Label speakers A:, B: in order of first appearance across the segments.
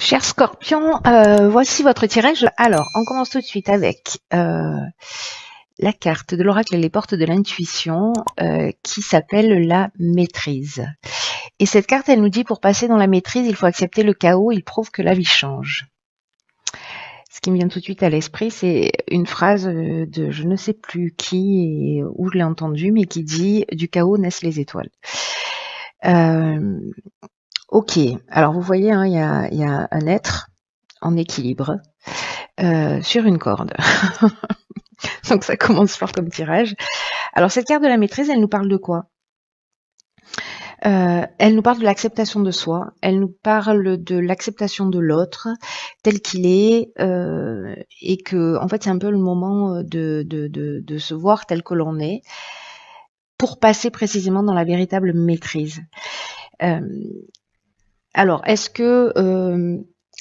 A: Cher Scorpion, voici votre tirage. Alors, on commence tout de suite avec la carte de l'oracle et les portes de l'intuition qui s'appelle la maîtrise. Et cette carte, elle nous dit pour passer dans la maîtrise, il faut accepter le chaos, il prouve que la vie change. Ce qui me vient tout de suite à l'esprit, c'est une phrase de je ne sais plus qui et où je l'ai entendue, mais qui dit du chaos naissent les étoiles. Ok, alors vous voyez, hein, il y a un être en équilibre sur une corde. Donc ça commence fort comme tirage. Alors cette carte de la maîtrise, elle nous parle de quoi? Elle nous parle de l'acceptation de soi, elle nous parle de l'acceptation de l'autre tel qu'il est, et que en fait c'est un peu le moment de se voir tel que l'on est pour passer précisément dans la véritable maîtrise. Alors est-ce que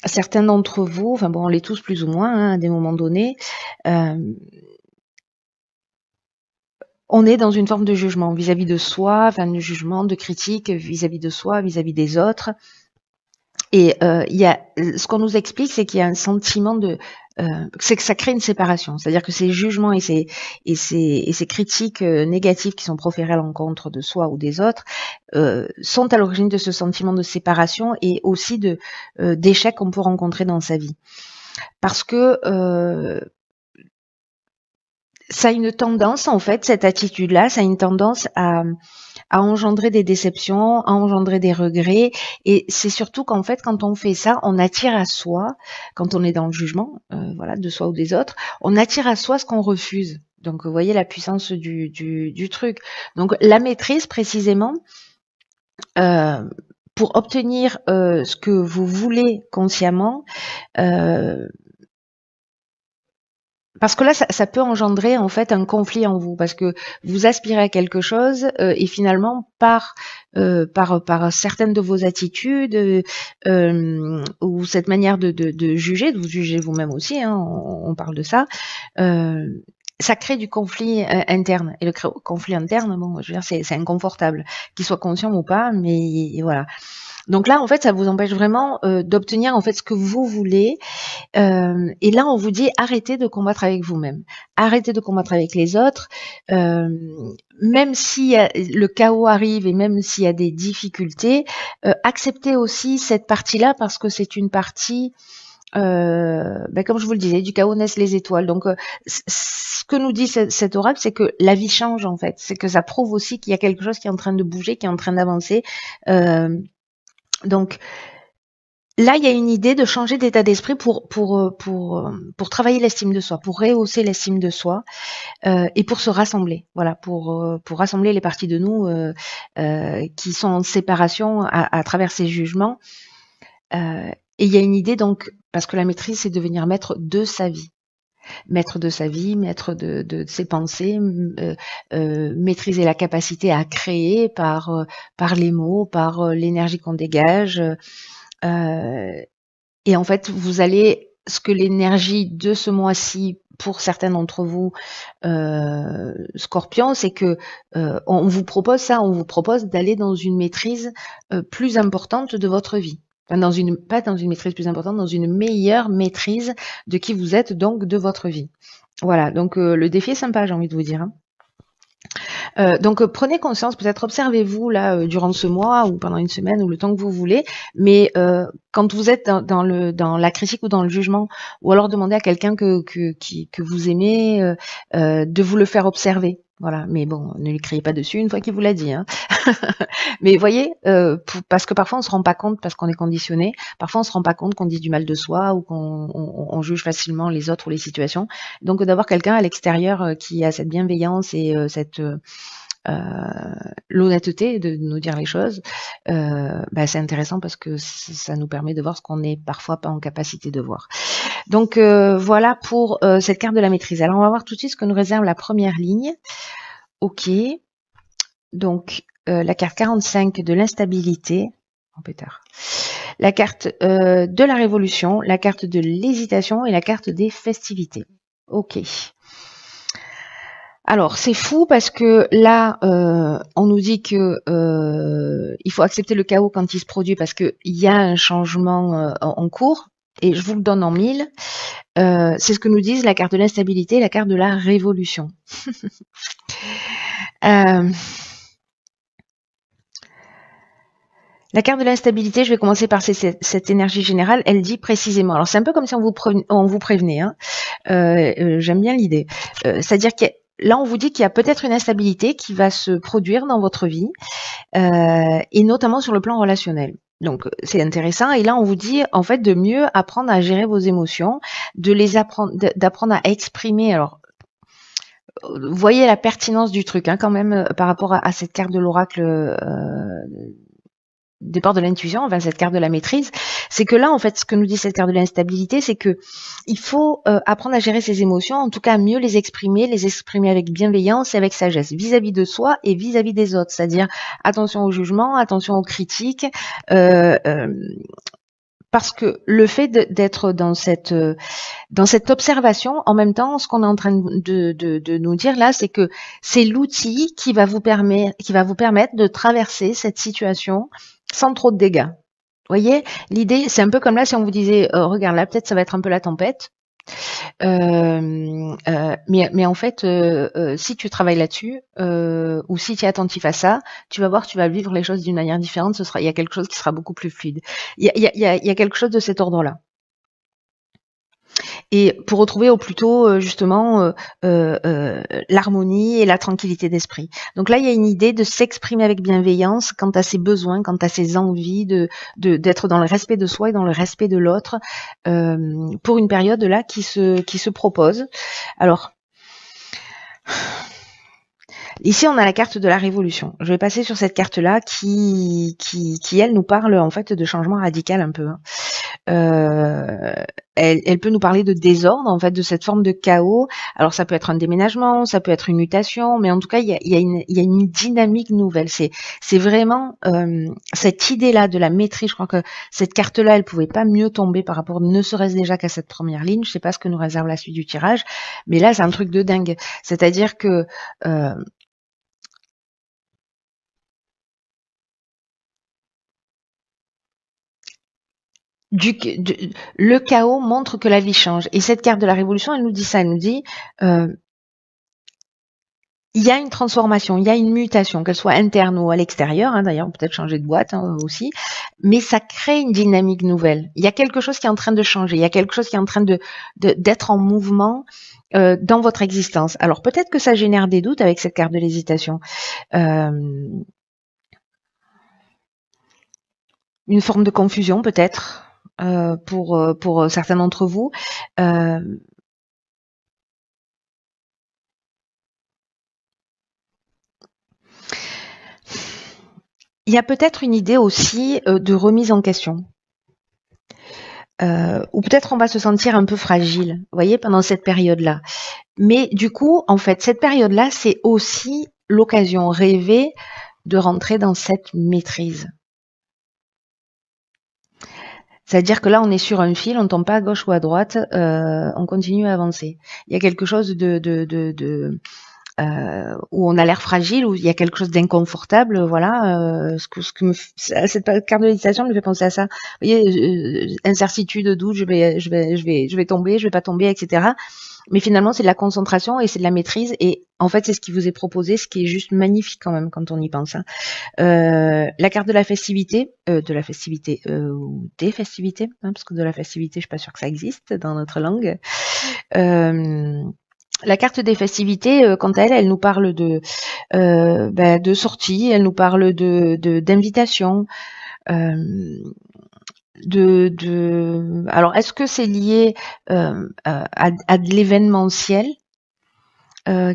A: certains d'entre vous, enfin bon on l'est tous plus ou moins hein, à des moments donnés, on est dans une forme de jugement vis-à-vis de soi, enfin de jugement, de critique vis-à-vis de soi, vis-à-vis des autres. Et il y a ce qu'on nous explique, c'est qu'il y a un sentiment de c'est que ça crée une séparation. C'est-à-dire que ces jugements et ces critiques négatives qui sont proférées à l'encontre de soi ou des autres sont à l'origine de ce sentiment de séparation et aussi de d'échec qu'on peut rencontrer dans sa vie. Parce que ça a une tendance, en fait, cette attitude-là, ça a une tendance à engendrer des déceptions, à engendrer des regrets. Et c'est surtout qu'en fait, quand on fait ça, on attire à soi, quand on est dans le jugement, voilà, de soi ou des autres, on attire à soi ce qu'on refuse. Donc, vous voyez la puissance du truc. Donc, la maîtrise, précisément, pour obtenir ce que vous voulez consciemment, parce que là, ça peut engendrer en fait un conflit en vous, parce que vous aspirez à quelque chose et finalement par certaines de vos attitudes ou cette manière de juger, de vous juger vous-même aussi, hein, on parle de ça. Ça crée du conflit interne et le conflit interne, bon, je veux dire, c'est inconfortable, qu'il soit conscient ou pas, mais voilà. Donc là, en fait, ça vous empêche vraiment d'obtenir en fait ce que vous voulez. Et là, on vous dit arrêtez de combattre avec vous-même, arrêtez de combattre avec les autres, même si le chaos arrive et même s'il y a des difficultés, acceptez aussi cette partie-là parce que c'est une partie, comme je vous le disais, du chaos naissent les étoiles. Donc, ce que nous dit cet oracle, c'est que la vie change en fait, c'est que ça prouve aussi qu'il y a quelque chose qui est en train de bouger, qui est en train d'avancer. Donc là, il y a une idée de changer d'état d'esprit pour travailler l'estime de soi, pour rehausser l'estime de soi et pour se rassembler. Voilà, pour rassembler les parties de nous qui sont en séparation à travers ces jugements. Et il y a une idée donc, parce que la maîtrise, c'est devenir maître de sa vie. Maître de sa vie, maître de ses pensées, maîtriser la capacité à créer par les mots, par l'énergie qu'on dégage. Et en fait, vous allez, ce que l'énergie de ce mois-ci, pour certains d'entre vous, Scorpion, c'est que on vous propose ça, on vous propose d'aller dans une maîtrise plus importante de votre vie. Enfin, pas dans une maîtrise plus importante, dans une meilleure maîtrise de qui vous êtes, donc de votre vie. Voilà, donc le défi est sympa, j'ai envie de vous dire. Hein. Donc prenez conscience, peut-être observez-vous là durant ce mois ou pendant une semaine ou le temps que vous voulez, mais quand vous êtes dans la critique ou dans le jugement, ou alors demandez à quelqu'un que vous aimez de vous le faire observer. Voilà, mais bon, ne lui criez pas dessus une fois qu'il vous l'a dit. Hein. Mais voyez, parce que parfois on se rend pas compte parce qu'on est conditionné. Parfois on se rend pas compte qu'on dit du mal de soi ou qu'on juge facilement les autres ou les situations. Donc d'avoir quelqu'un à l'extérieur qui a cette bienveillance et cette l'honnêteté de nous dire les choses, c'est intéressant parce que ça nous permet de voir ce qu'on n'est parfois pas en capacité de voir. Donc voilà pour cette carte de la maîtrise. Alors on va voir tout de suite ce que nous réserve la première ligne. Ok, donc la carte 45 de l'instabilité, oh, pétard. La carte de la révolution, la carte de l'hésitation et la carte des festivités. Ok. Alors, c'est fou parce que là, on nous dit que il faut accepter le chaos quand il se produit parce qu'il y a un changement en cours. Et je vous le donne en mille. C'est ce que nous disent la carte de l'instabilité et la carte de la révolution. Euh, La carte de l'instabilité, je vais commencer par cette énergie générale, elle dit précisément, alors c'est un peu comme si on vous prévenait, hein. J'aime bien l'idée. C'est-à-dire que là, on vous dit qu'il y a peut-être une instabilité qui va se produire dans votre vie, et notamment sur le plan relationnel. Donc c'est intéressant. Et là, on vous dit en fait de mieux apprendre à gérer vos émotions, d'apprendre à exprimer. Alors, vous voyez la pertinence du truc, hein, quand même, par rapport à cette carte de l'oracle. Départ de l'intuition, enfin cette carte de la maîtrise, c'est que là, en fait, ce que nous dit cette carte de l'instabilité, c'est que il faut apprendre à gérer ses émotions, en tout cas mieux les exprimer avec bienveillance et avec sagesse, vis-à-vis de soi et vis-à-vis des autres. C'est-à-dire attention au jugement, attention aux critiques, parce que le fait d'être dans cette observation, en même temps, ce qu'on est en train de nous dire là, c'est que c'est l'outil qui va vous permettre de traverser cette situation sans trop de dégâts. Vous voyez, l'idée, c'est un peu comme là si on vous disait, regarde là, peut-être ça va être un peu la tempête, mais en fait, si tu travailles là-dessus, ou si tu es attentif à ça, tu vas voir, tu vas vivre les choses d'une manière différente. Il y a quelque chose qui sera beaucoup plus fluide. Il y a quelque chose de cet ordre-là. Et pour retrouver au plus tôt justement l'harmonie et la tranquillité d'esprit. Donc là, il y a une idée de s'exprimer avec bienveillance quant à ses besoins, quant à ses envies, d'être dans le respect de soi et dans le respect de l'autre pour une période là qui se propose. Alors, ici, on a la carte de la révolution. Je vais passer sur cette carte-là qui, elle, nous parle en fait de changement radical un peu. Elle peut nous parler de désordre, en fait, de cette forme de chaos. Alors, ça peut être un déménagement, ça peut être une mutation, mais en tout cas, il y a une dynamique nouvelle. C'est vraiment cette idée-là de la maîtrise. Je crois que cette carte-là, elle pouvait pas mieux tomber par rapport, ne serait-ce déjà qu'à cette première ligne. Je sais pas ce que nous réserve la suite du tirage, mais là, c'est un truc de dingue. C'est-à-dire que le chaos montre que la vie change. Et cette carte de la révolution, elle nous dit ça, elle nous dit il y a une transformation, il y a une mutation, qu'elle soit interne ou à l'extérieur, hein, d'ailleurs, peut-être changer de boîte aussi, mais ça crée une dynamique nouvelle. Il y a quelque chose qui est en train de changer, il y a quelque chose qui est en train d'être en mouvement dans votre existence. Alors peut-être que ça génère des doutes avec cette carte de l'hésitation. Une forme de confusion peut-être pour certains d'entre vous. Il y a peut-être une idée aussi de remise en question. Ou peut-être on va se sentir un peu fragile, vous voyez, pendant cette période-là. Mais du coup, en fait, cette période-là, c'est aussi l'occasion rêvée de rentrer dans cette maîtrise. C'est-à-dire que là, on est sur un fil, on tombe pas à gauche ou à droite, on continue à avancer. Il y a quelque chose où on a l'air fragile, où il y a quelque chose d'inconfortable, voilà. Cette carte de méditation me fait penser à ça. Vous voyez, incertitude, doute, je vais tomber, je vais pas tomber, etc. Mais finalement, c'est de la concentration et c'est de la maîtrise. Et en fait, c'est ce qui vous est proposé, ce qui est juste magnifique quand même quand on y pense. Hein. La carte de la festivité, ou des festivités, hein, parce que de la festivité, je suis pas sûre que ça existe dans notre langue. La carte des festivités, quant à elle, elle nous parle de sortie, elle nous parle d'invitation. Alors, est-ce que c'est lié à de l'événementiel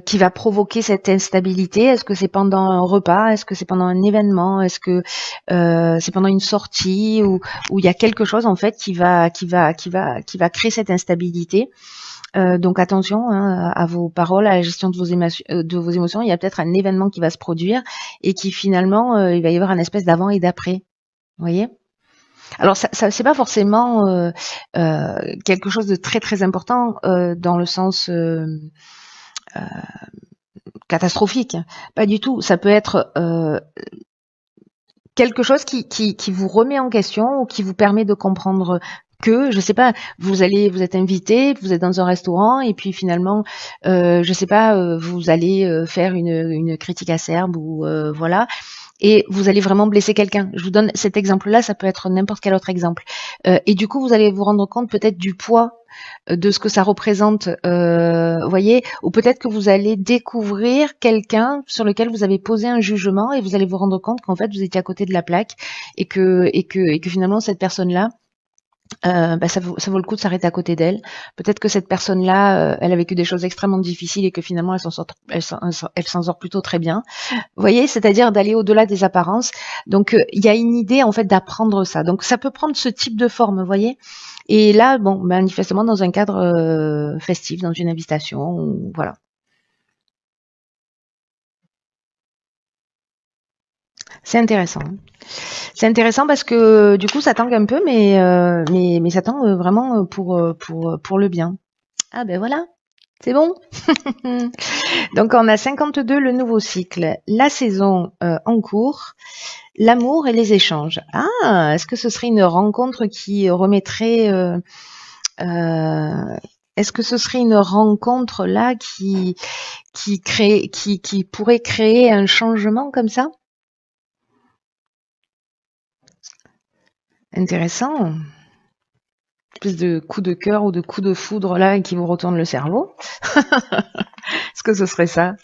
A: qui va provoquer cette instabilité? Est-ce que c'est pendant un repas? Est-ce que c'est pendant un événement? Est-ce que c'est pendant une sortie où il y a quelque chose en fait qui va créer cette instabilité? Donc attention hein, à vos paroles, à la gestion de vos émotions. Il y a peut-être un événement qui va se produire et qui finalement, il va y avoir un espèce d'avant et d'après. Vous voyez? Alors ça c'est pas forcément quelque chose de très très important dans le sens catastrophique. Pas du tout. Ça peut être quelque chose qui vous remet en question ou qui vous permet de comprendre que, je sais pas, vous êtes invité, vous êtes dans un restaurant et puis finalement, je sais pas, vous allez faire une critique acerbe ou voilà, et vous allez vraiment blesser quelqu'un. Je vous donne cet exemple-là, ça peut être n'importe quel autre exemple. Et du coup, vous allez vous rendre compte peut-être du poids de ce que ça représente, voyez, ou peut-être que vous allez découvrir quelqu'un sur lequel vous avez posé un jugement et vous allez vous rendre compte qu'en fait vous étiez à côté de la plaque et que finalement cette personne-là, ça vaut le coup de s'arrêter à côté d'elle. Peut-être que cette personne-là, elle a vécu des choses extrêmement difficiles et que finalement elle s'en sort plutôt très bien. Vous voyez, c'est-à-dire d'aller au-delà des apparences. Donc il y a une idée en fait d'apprendre ça. Donc ça peut prendre ce type de forme, vous voyez. Et là, bon, manifestement dans un cadre festif, dans une invitation, voilà. C'est intéressant. C'est intéressant parce que du coup, ça tangue un peu, mais ça tangue vraiment pour le bien. Ah ben voilà, c'est bon. Donc on a 52, le nouveau cycle, la saison en cours, l'amour et les échanges. Ah, est-ce que ce serait une rencontre qui remettrait est-ce que ce serait une rencontre là qui pourrait créer un changement comme ça? Intéressant. Espèce de coup de cœur ou de coup de foudre là qui vous retourne le cerveau. Est-ce que ce serait ça?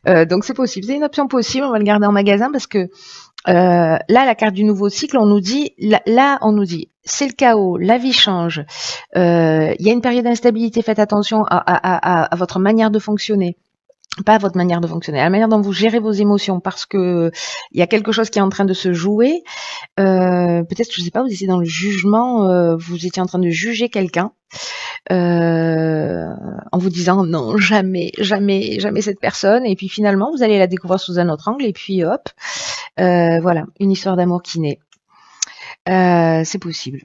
A: Donc c'est possible, c'est une option possible. On va le garder en magasin parce que là, la carte du nouveau cycle, on nous dit, là, on nous dit, c'est le chaos, la vie change. Il y a une période d'instabilité. Faites attention à votre manière de fonctionner. Pas à votre manière de fonctionner, à la manière dont vous gérez vos émotions, parce que il y a quelque chose qui est en train de se jouer. Peut-être, je sais pas, vous étiez dans le jugement, vous étiez en train de juger quelqu'un, en vous disant non, jamais, jamais, jamais cette personne. Et puis finalement, vous allez la découvrir sous un autre angle. Et puis hop, voilà, une histoire d'amour qui naît. C'est possible.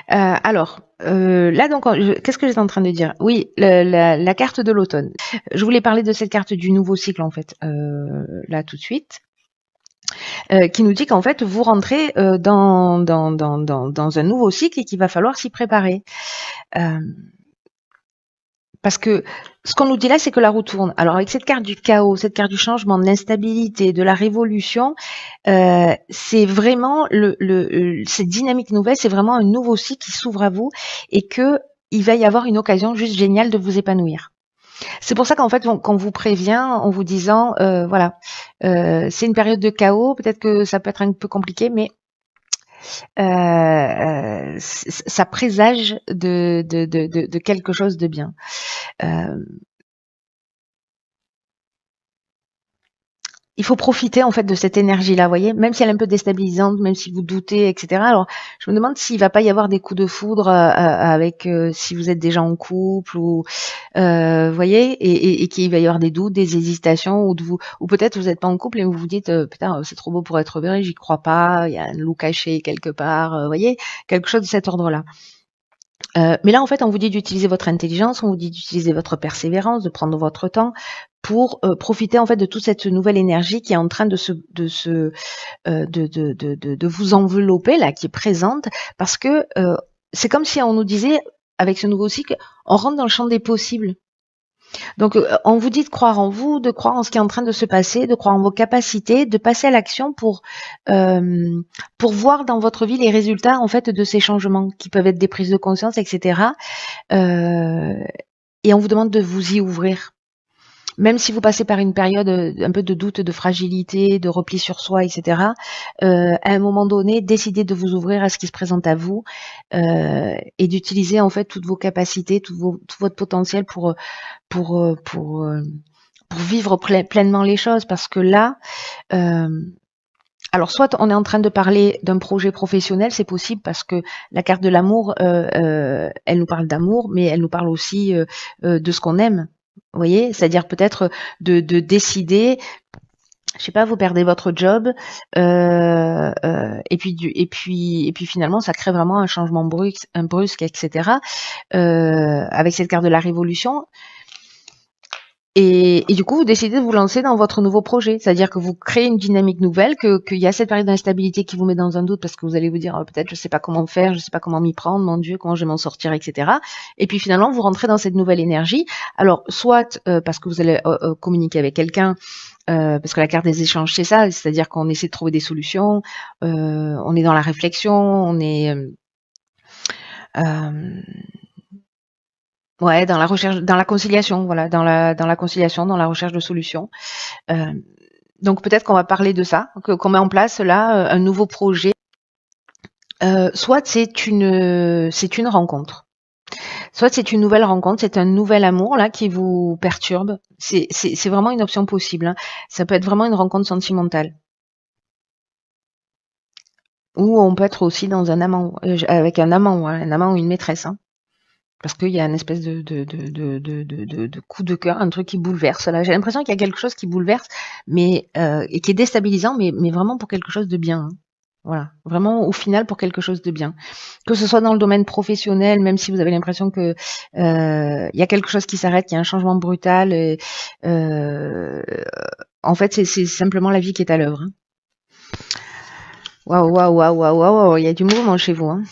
A: Alors, là donc, qu'est-ce que j'étais en train de dire? Oui, la carte de l'automne. Je voulais parler de cette carte du nouveau cycle en fait, là tout de suite, qui nous dit qu'en fait vous rentrez dans un nouveau cycle et qu'il va falloir s'y préparer. Parce que ce qu'on nous dit là, c'est que la roue tourne. Alors avec cette carte du chaos, cette carte du changement, de l'instabilité, de la révolution, c'est vraiment cette dynamique nouvelle, c'est vraiment un nouveau cycle qui s'ouvre à vous et que il va y avoir une occasion juste géniale de vous épanouir. C'est pour ça qu'en fait, qu'on vous prévient en vous disant, voilà, c'est une période de chaos, peut-être que ça peut être un peu compliqué, mais ça présage de quelque chose de bien. Il faut profiter en fait de cette énergie-là, vous voyez, même si elle est un peu déstabilisante, même si vous doutez, etc. Alors, je me demande s'il va pas y avoir des coups de foudre avec si vous êtes déjà en couple ou vous voyez, et qu'il va y avoir des doutes, des hésitations, ou peut-être vous n'êtes pas en couple et vous vous dites putain c'est trop beau pour être vrai, j'y crois pas, il y a un loup caché quelque part, vous voyez, quelque chose de cet ordre-là. Mais là, en fait, on vous dit d'utiliser votre intelligence, on vous dit d'utiliser votre persévérance, de prendre votre temps pour profiter en fait de toute cette nouvelle énergie qui est en train de vous envelopper là, qui est présente, parce que c'est comme si on nous disait avec ce nouveau cycle, on rentre dans le champ des possibles. Donc, on vous dit de croire en vous, de croire en ce qui est en train de se passer, de croire en vos capacités, de passer à l'action pour voir dans votre vie les résultats en fait de ces changements qui peuvent être des prises de conscience, etc. Et on vous demande de vous y ouvrir. Même si vous passez par une période un peu de doute, de fragilité, de repli sur soi, etc., à un moment donné, décidez de vous ouvrir à ce qui se présente à vous et d'utiliser en fait toutes vos capacités, tout votre potentiel pour vivre pleinement les choses. Parce que là, alors soit on est en train de parler d'un projet professionnel, c'est possible parce que la carte de l'amour, elle nous parle d'amour, mais elle nous parle aussi de ce qu'on aime. Vous voyez, c'est-à-dire peut-être de décider, je sais pas, vous perdez votre job, et puis finalement ça crée vraiment un changement brusque, etc. Avec cette carte de la révolution, Et du coup, vous décidez de vous lancer dans votre nouveau projet. C'est-à-dire que vous créez une dynamique nouvelle, qu'il y a cette période d'instabilité qui vous met dans un doute parce que vous allez vous dire, peut-être, je sais pas comment faire, je sais pas comment m'y prendre, mon Dieu, comment je vais m'en sortir, etc. Et puis finalement, vous rentrez dans cette nouvelle énergie. Alors, soit parce que vous allez communiquer avec quelqu'un, parce que la carte des échanges, c'est ça, c'est-à-dire qu'on essaie de trouver des solutions, on est dans la réflexion, on est euh, ouais, dans la recherche, dans la conciliation, voilà, dans la conciliation, dans la recherche de solutions. Euh, donc peut-être qu'on va parler de ça, qu'on met en place là un nouveau projet. Soit c'est une rencontre, soit c'est une nouvelle rencontre, c'est un nouvel amour là qui vous perturbe. C'est vraiment une option possible, hein. Ça peut être vraiment une rencontre sentimentale. Ou on peut être aussi dans un amant, avec un amant ou une maîtresse, hein. Parce qu'il y a une espèce de coup de cœur, un truc qui bouleverse. Là, j'ai l'impression qu'il y a quelque chose qui bouleverse, mais et qui est déstabilisant, mais vraiment pour quelque chose de bien, hein. Voilà, vraiment au final pour quelque chose de bien. Que ce soit dans le domaine professionnel, même si vous avez l'impression que il y a quelque chose qui s'arrête, qu'il y a un changement brutal. Euh, en fait, c'est simplement la vie qui est à l'œuvre, hein. Waouh, waouh, waouh, waouh, waouh, il y a du mouvement chez vous, hein.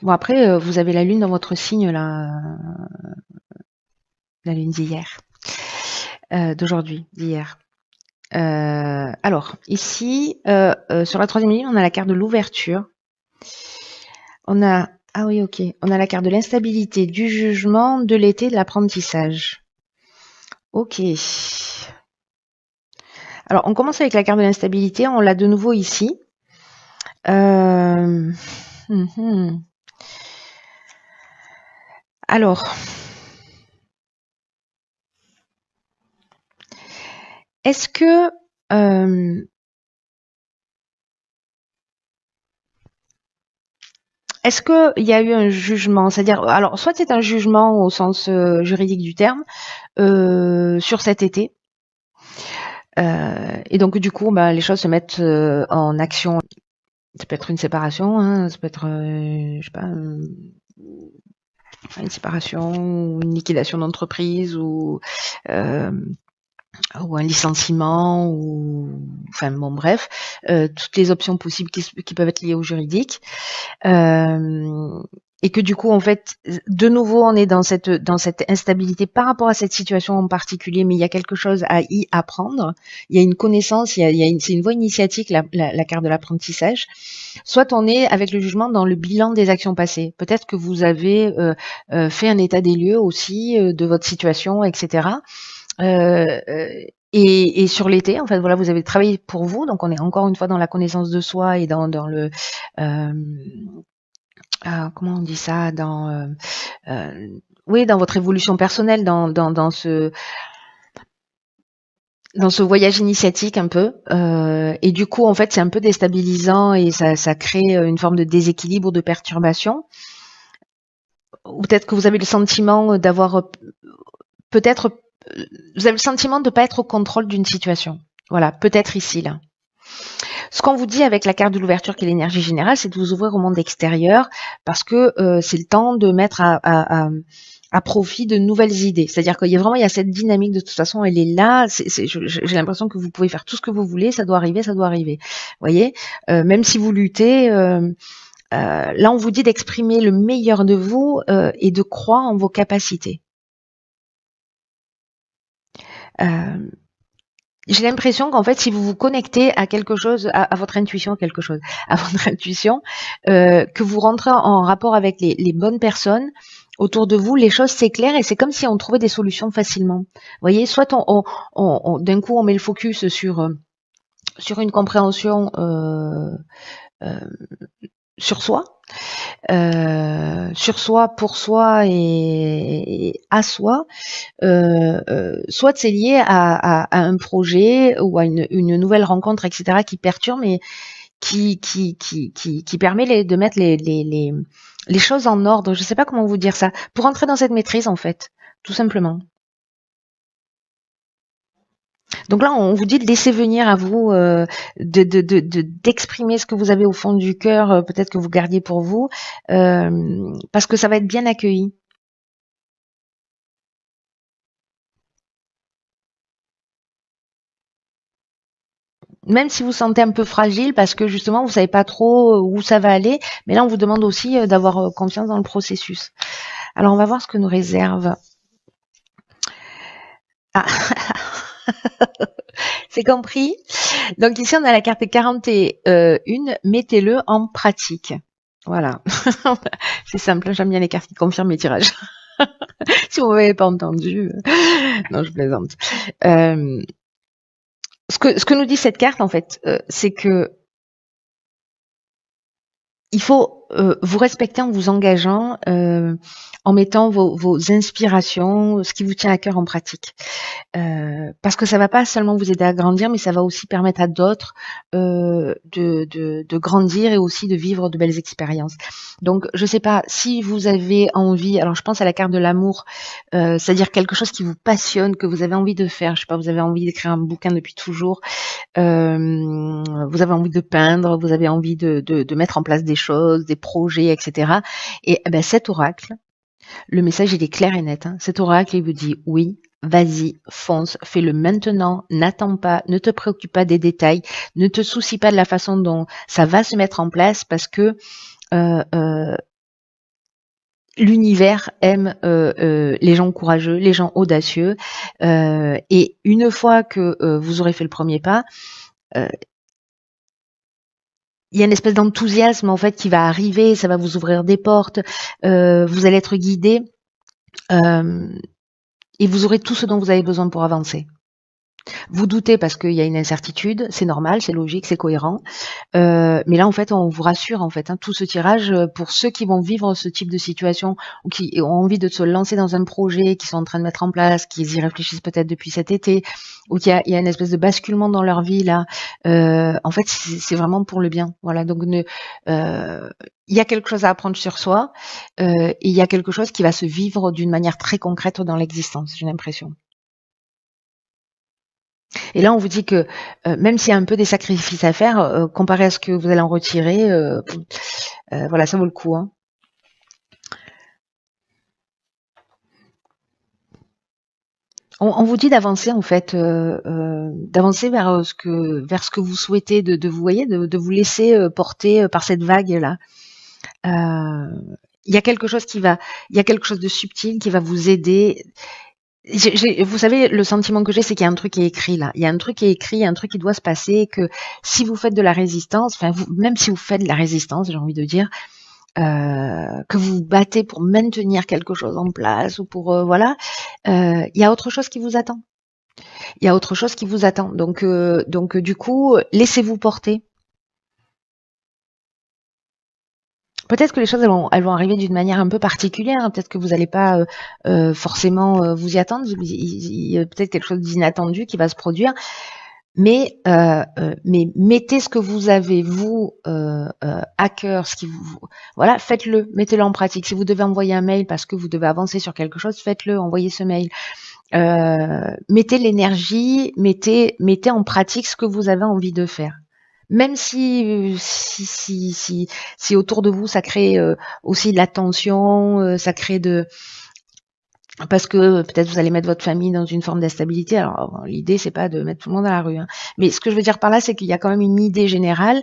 A: Bon après, vous avez la lune dans votre signe là, la lune d'hier, d'aujourd'hui, d'hier. Alors, ici, sur la troisième ligne, on a la carte de l'ouverture. On a, ah oui, ok, on a la carte de l'instabilité, du jugement, de l'été, de l'apprentissage. Ok. Alors, on commence avec la carte de l'instabilité, on l'a de nouveau ici. Euh, Alors, est-ce que est-ce qu'il y a eu un jugement, c'est-à-dire, alors, soit c'est un jugement au sens juridique du terme sur cet été, et donc du coup, bah, les choses se mettent en action. Ça peut être une séparation, hein, ça peut être, je sais pas, une séparation, ou une liquidation d'entreprise, euh, ou un licenciement, ou enfin bon bref, toutes les options possibles qui peuvent être liées au juridique. Et que du coup, en fait, de nouveau, on est dans cette instabilité par rapport à cette situation en particulier, mais il y a quelque chose à y apprendre. Il y a une connaissance, c'est une voie initiatique, la carte de l'apprentissage. Soit on est avec le jugement dans le bilan des actions passées. Peut-être que vous avez fait un état des lieux aussi de votre situation, etc. Euh, euh, et sur l'été, en fait, voilà, vous avez travaillé pour vous, donc on est encore une fois dans la connaissance de soi et dans le euh, comment on dit ça, euh, oui, dans votre évolution personnelle, dans ce voyage initiatique un peu. Et du coup, en fait, c'est un peu déstabilisant et ça crée une forme de déséquilibre, de perturbation. Ou peut-être que vous avez le sentiment d'avoir, peut-être, vous avez le sentiment de ne pas être au contrôle d'une situation. Voilà, peut-être ici, là. Ce qu'on vous dit avec la carte de l'ouverture qui est l'énergie générale, c'est de vous ouvrir au monde extérieur parce que c'est le temps de mettre à profit de nouvelles idées. C'est-à-dire qu'il y a vraiment il y a cette dynamique de toute façon, elle est là. J'ai l'impression que vous pouvez faire tout ce que vous voulez, ça doit arriver, ça doit arriver. Vous voyez, même si vous luttez, là on vous dit d'exprimer le meilleur de vous et de croire en vos capacités. Euh, J'ai l'impression qu'en fait, si vous vous connectez à quelque chose, à votre intuition, quelque chose, à votre intuition, que vous rentrez en rapport avec les bonnes personnes autour de vous, les choses s'éclairent et c'est comme si on trouvait des solutions facilement. Vous voyez, soit d'un coup on met le focus sur une compréhension euh, sur soi, pour soi et à soi, soit c'est lié à un projet ou à une nouvelle rencontre, etc., qui perturbe et qui permet de mettre les choses en ordre. Je ne sais pas comment vous dire ça. Pour entrer dans cette maîtrise, en fait, tout simplement. Donc là, on vous dit de laisser venir à vous, d'exprimer ce que vous avez au fond du cœur, peut-être que vous gardiez pour vous, parce que ça va être bien accueilli. Même si vous sentez un peu fragile parce que justement vous savez pas trop où ça va aller, mais là on vous demande aussi d'avoir confiance dans le processus. Alors on va voir ce que nous réserve. Ah, c'est compris. Donc ici on a la carte 41, mettez-le en pratique. Voilà. C'est simple, j'aime bien les cartes qui confirment mes tirages. Si vous m'avez pas entendu. Non, je plaisante. Ce que nous dit cette carte, en fait, c'est que il faut vous respecter en vous engageant, en mettant vos inspirations, ce qui vous tient à cœur en pratique. Parce que ça va pas seulement vous aider à grandir, mais ça va aussi permettre à d'autres de grandir et aussi de vivre de belles expériences. Donc, je sais pas si vous avez envie. Alors, je pense à la carte de l'amour, c'est-à-dire quelque chose qui vous passionne, que vous avez envie de faire. Je sais pas, vous avez envie d'écrire un bouquin depuis toujours. Vous avez envie de peindre, vous avez envie de mettre en place des choses, des projets, etc. Et ben, cet oracle, le message il est clair et net. Hein. Cet oracle il vous dit oui, vas-y, fonce, fais-le maintenant, n'attends pas, ne te préoccupe pas des détails, ne te soucie pas de la façon dont ça va se mettre en place parce que l'univers aime les gens courageux, les gens audacieux. Et une fois que vous aurez fait le premier pas, il y a une espèce d'enthousiasme en fait qui va arriver, ça va vous ouvrir des portes, vous allez être guidé et vous aurez tout ce dont vous avez besoin pour avancer. Vous doutez parce qu'il y a une incertitude, c'est normal, c'est logique, c'est cohérent. Mais là, en fait, on vous rassure, en fait, hein, tout ce tirage, pour ceux qui vont vivre ce type de situation ou qui ont envie de se lancer dans un projet, qui sont en train de mettre en place, qui y réfléchissent peut-être depuis cet été, ou il y a une espèce de basculement dans leur vie là. En fait, c'est vraiment pour le bien. Voilà. Donc, il y a quelque chose à apprendre sur soi, et il y a quelque chose qui va se vivre d'une manière très concrète dans l'existence. J'ai l'impression. Et là, on vous dit que même s'il y a un peu des sacrifices à faire, comparé à ce que vous allez en retirer, voilà, ça vaut le coup. Hein. On vous dit d'avancer en fait, d'avancer vers ce que vous souhaitez, de vous voyez, de vous laisser porter par cette vague là. Il y a quelque chose il y a quelque chose de subtil qui va vous aider. Vous savez, le sentiment que j'ai, c'est qu'il y a un truc qui est écrit là. Il y a un truc qui est écrit, il y a un truc qui doit se passer, que si vous faites de la résistance, enfin, même si vous faites de la résistance, j'ai envie de dire, que vous vous battez pour maintenir quelque chose en place ou pour, voilà, il y a autre chose qui vous attend. Il y a autre chose qui vous attend. Donc du coup, laissez-vous porter. Peut-être que les choses elles vont arriver d'une manière un peu particulière. Hein. Peut-être que vous n'allez pas forcément vous y attendre. Il y a peut-être quelque chose d'inattendu qui va se produire. Mais mettez ce que vous avez vous à cœur, ce qui vous voilà, faites-le, mettez-le en pratique. Si vous devez envoyer un mail parce que vous devez avancer sur quelque chose, faites-le, envoyez ce mail. Mettez l'énergie, mettez en pratique ce que vous avez envie de faire. Même si autour de vous ça crée aussi de la tension, ça crée parce que peut-être vous allez mettre votre famille dans une forme d'instabilité. Alors l'idée c'est pas de mettre tout le monde à la rue, hein. Mais ce que je veux dire par là, c'est qu'il y a quand même une idée générale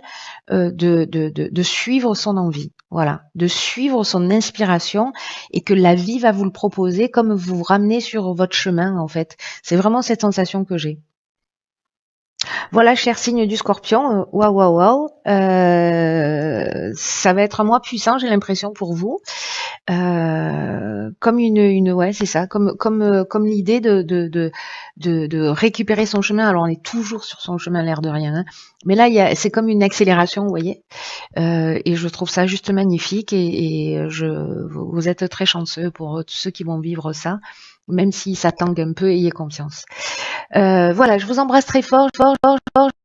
A: de suivre son envie, voilà, de suivre son inspiration et que la vie va vous le proposer comme vous vous ramenez sur votre chemin en fait. C'est vraiment cette sensation que j'ai. Voilà, cher signe du Scorpion, waouh, waouh, waouh. Ça va être un mois puissant, j'ai l'impression pour vous. Comme ouais, c'est ça, comme l'idée de récupérer son chemin. Alors on est toujours sur son chemin, l'air de rien, hein. Mais là, c'est comme une accélération, vous voyez. Et je trouve ça juste magnifique. Vous êtes très chanceux pour tous ceux qui vont vivre ça. Même si ça tangue un peu, ayez confiance. Voilà, je vous embrasse très fort, fort, fort, fort.